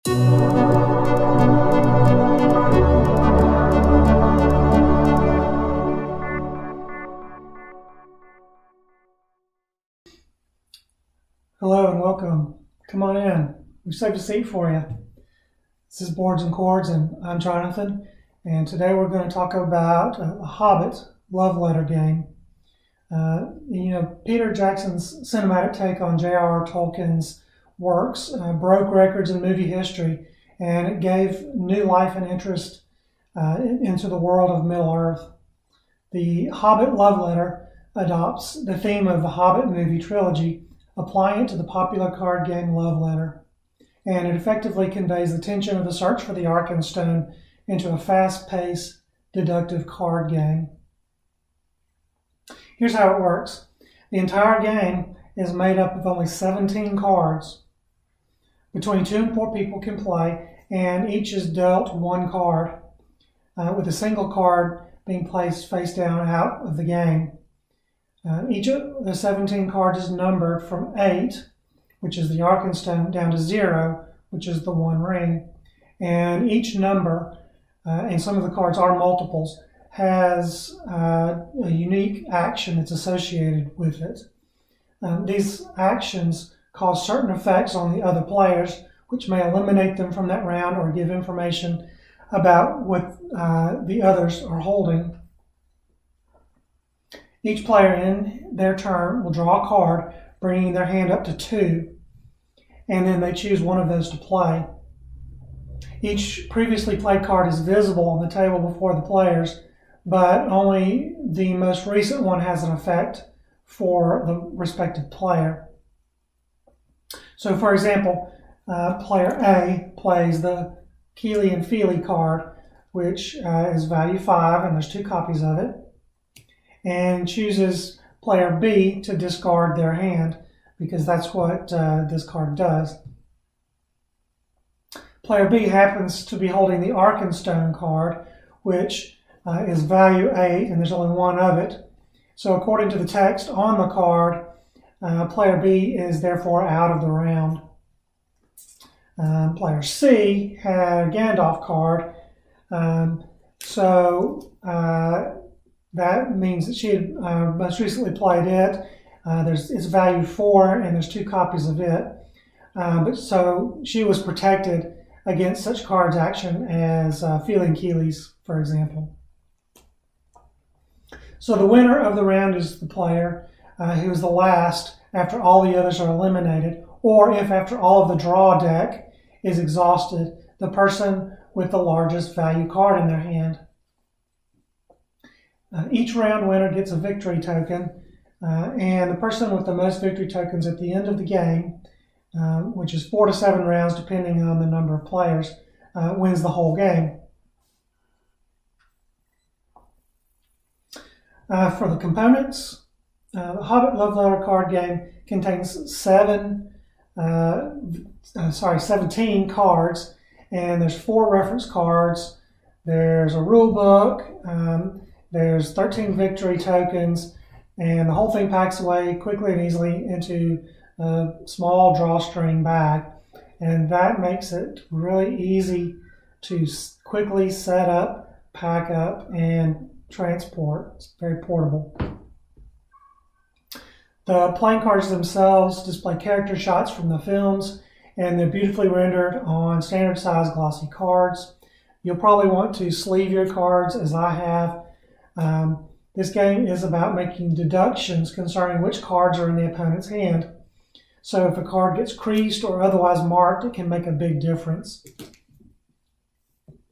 Hello and welcome. Come on in. We've saved a seat for you. This is Boards and Chords, and I'm Jonathan. And today we're going to talk about a Hobbit Love Letter game. Peter Jackson's cinematic take on J.R.R. Tolkien's works broke records in movie history, and it gave new life and interest into the world of Middle-earth. The Hobbit Love Letter adopts the theme of the Hobbit movie trilogy, applying it to the popular card game Love Letter. And it effectively conveys the tension of the search for the Arkenstone into a fast-paced, deductive card game. Here's how it works. The entire game is made up of only 17 cards. Between 2 and 4 people can play, and each is dealt one card, with a single card being placed face down out of the game. Each of the 17 cards is numbered from 8, which is the Arkenstone, down to 0, which is the One Ring. And each number, and some of the cards are multiples, has a unique action that's associated with it. These actions cause certain effects on the other players, which may eliminate them from that round or give information about what the others are holding. Each player in their turn will draw a card, bringing their hand up to 2, and then they choose one of those to play. Each previously played card is visible on the table before the players, but only the most recent one has an effect for the respective player. So, for example, player A plays the Keely and Feely card, which is value 5, and there's 2 copies of it, and chooses player B to discard their hand, because that's what this card does. Player B happens to be holding the Arkenstone card, which is value 8, and there's only one of it. So according to the text on the card, player B is therefore out of the round. Player C had a Gandalf card, that means that she had most recently played it. It's value 4, and there's 2 copies of it. So she was protected against such cards' action as Feely and Keely's, for example. So the winner of the round is the player who is the last after all the others are eliminated, or if after all of the draw deck is exhausted, the person with the largest value card in their hand. Each round winner gets a victory token, and the person with the most victory tokens at the end of the game, which is 4 to 7 rounds depending on the number of players, wins the whole game. For the components, the Hobbit Love Letter card game contains 17 cards, and there's 4 reference cards. There's a rule book. There's 13 victory tokens, and the whole thing packs away quickly and easily into a small drawstring bag, and that makes it really easy to quickly set up, pack up, and transport. It's very portable. The playing cards themselves display character shots from the films, and they're beautifully rendered on standard size glossy cards. You'll probably want to sleeve your cards, as I have. This game is about making deductions concerning which cards are in the opponent's hand. So if a card gets creased or otherwise marked, it can make a big difference.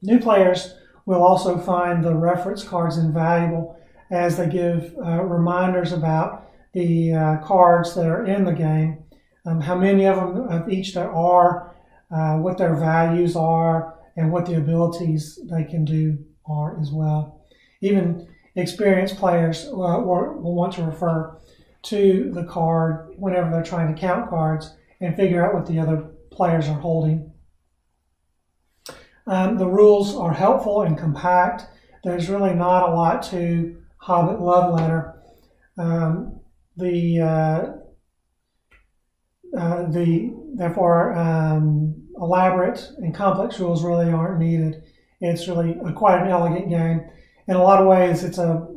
New players will also find the reference cards invaluable, as they give reminders about the cards that are in the game, how many of them of each there are, what their values are, and what the abilities they can do are as well. Even experienced players will want to refer to the card whenever they're trying to count cards and figure out what the other players are holding. The rules are helpful and compact. There's really not a lot to Hobbit Love Letter. Therefore, elaborate and complex rules really aren't needed. It's really quite an elegant game. In a lot of ways, it's a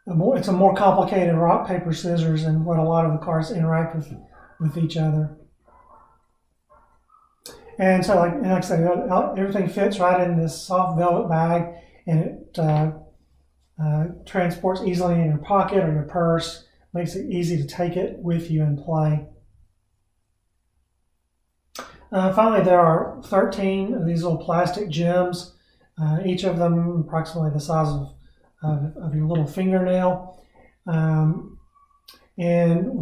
more complicated rock, paper, scissors than what a lot of the cards interact with each other. And so, like I said, everything fits right in this soft velvet bag, and it transports easily in your pocket or your purse. Makes it easy to take it with you and play. Finally, there are 13 of these little plastic gems, each of them approximately the size of your little fingernail. And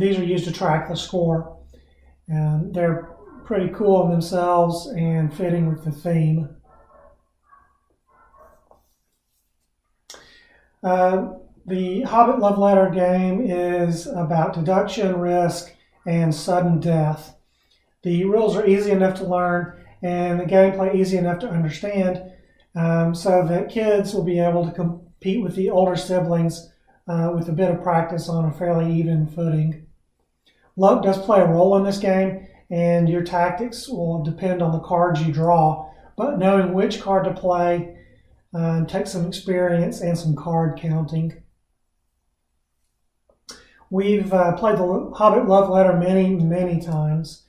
these are used to track the score. They're pretty cool in themselves and fitting with the theme. The Hobbit Love Letter game is about deduction, risk, and sudden death. The rules are easy enough to learn and the gameplay easy enough to understand, so that kids will be able to compete with the older siblings with a bit of practice on a fairly even footing. Luck does play a role in this game, and your tactics will depend on the cards you draw, but knowing which card to play takes some experience and some card counting. We've played the Hobbit Love Letter many times.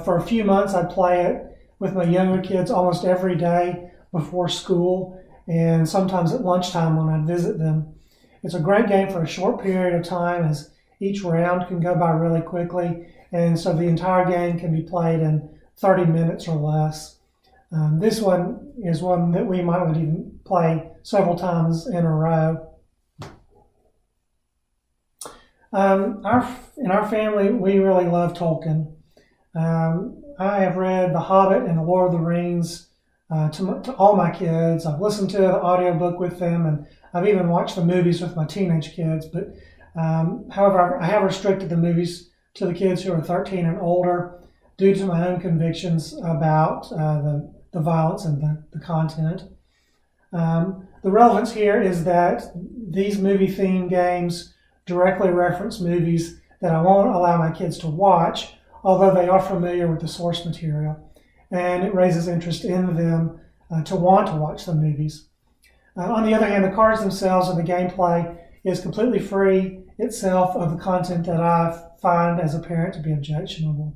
For a few months, I'd play it with my younger kids almost every day before school, and sometimes at lunchtime when I'd visit them. It's a great game for a short period of time, as each round can go by really quickly, and so the entire game can be played in 30 minutes or less. This one is one that we might even play several times in a row. In our family, we really love Tolkien. I have read The Hobbit and The Lord of the Rings to all my kids. I've listened to the audiobook with them, and I've even watched the movies with my teenage kids. But however, I have restricted the movies to the kids who are 13 and older due to my own convictions about the violence and the content. The relevance here is that these movie-themed games directly reference movies that I won't allow my kids to watch, although they are familiar with the source material, and it raises interest in them to want to watch the movies. On the other hand, the cards themselves and the gameplay is completely free itself of the content that I find as a parent to be objectionable.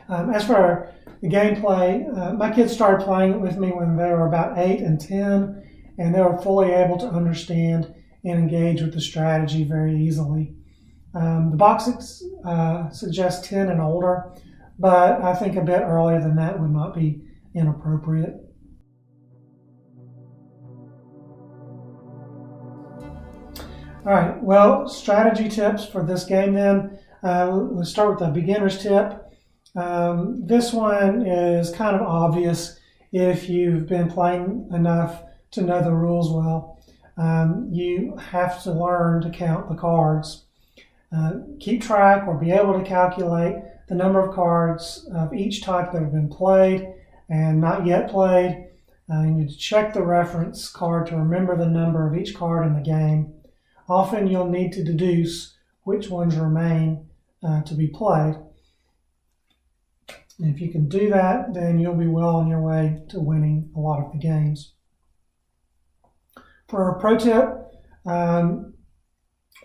As for the gameplay, my kids started playing it with me when they were about 8 and 10, and they were fully able to understand and engage with the strategy very easily. The box suggests 10 and older, but I think a bit earlier than that would not be inappropriate. All right, well, strategy tips for this game then. Let's start with the beginner's tip. This one is kind of obvious if you've been playing enough to know the rules well. You have to learn to count the cards. Keep track or be able to calculate the number of cards of each type that have been played and not yet played. You need to check the reference card to remember the number of each card in the game. Often you'll need to deduce which ones remain to be played. And if you can do that, then you'll be well on your way to winning a lot of the games. For a pro tip,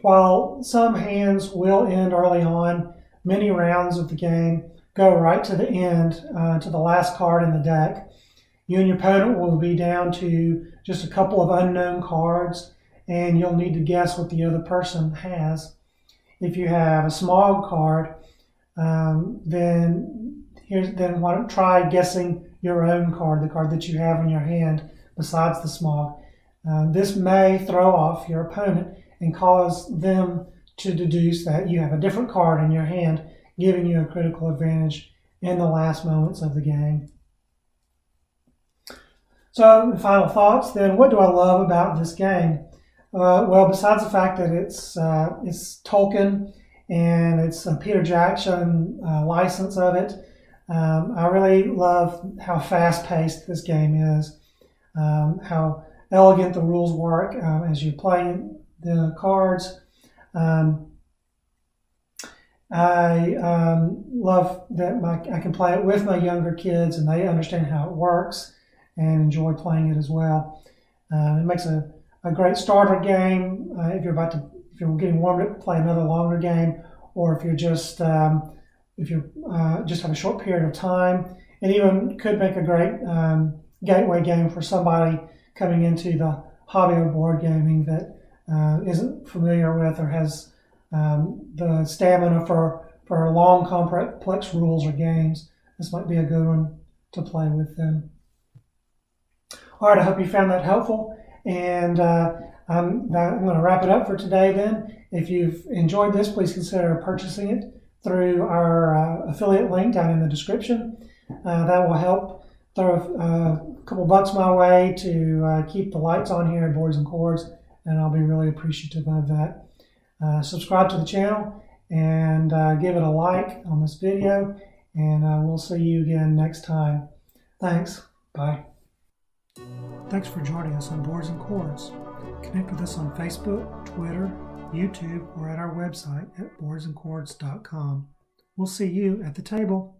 while some hands will end early on, many rounds of the game go right to the end, to the last card in the deck. You and your opponent will be down to just a couple of unknown cards, and you'll need to guess what the other person has. If you have a smog card, then why don't try guessing your own card, the card that you have in your hand besides the smog. This may throw off your opponent and cause them to deduce that you have a different card in your hand, giving you a critical advantage in the last moments of the game. So, final thoughts then. What do I love about this game? Well, besides the fact that it's Tolkien and it's a Peter Jackson license of it, I really love how fast-paced this game is, how elegant the rules work as you play the cards. I love that I can play it with my younger kids and they understand how it works and enjoy playing it as well. It makes a great starter game if you're getting warmed up to play another longer game, or if you're just just have a short period of time. It even could make a great gateway game for somebody coming into the hobby of board gaming that isn't familiar with or has the stamina for long, complex rules or games. This might be a good one to play with them. All right, I hope you found that helpful, and I'm going to wrap it up for today then. If you've enjoyed this, please consider purchasing it through our affiliate link down in the description. That will help throw a couple bucks my way to keep the lights on here at Boards and Chords, and I'll be really appreciative of that. Subscribe to the channel and give it a like on this video, and we'll see you again next time. Thanks. Bye. Thanks for joining us on Boards and Chords. Connect with us on Facebook, Twitter, YouTube, or at our website at boardsandchords.com. We'll see you at the table.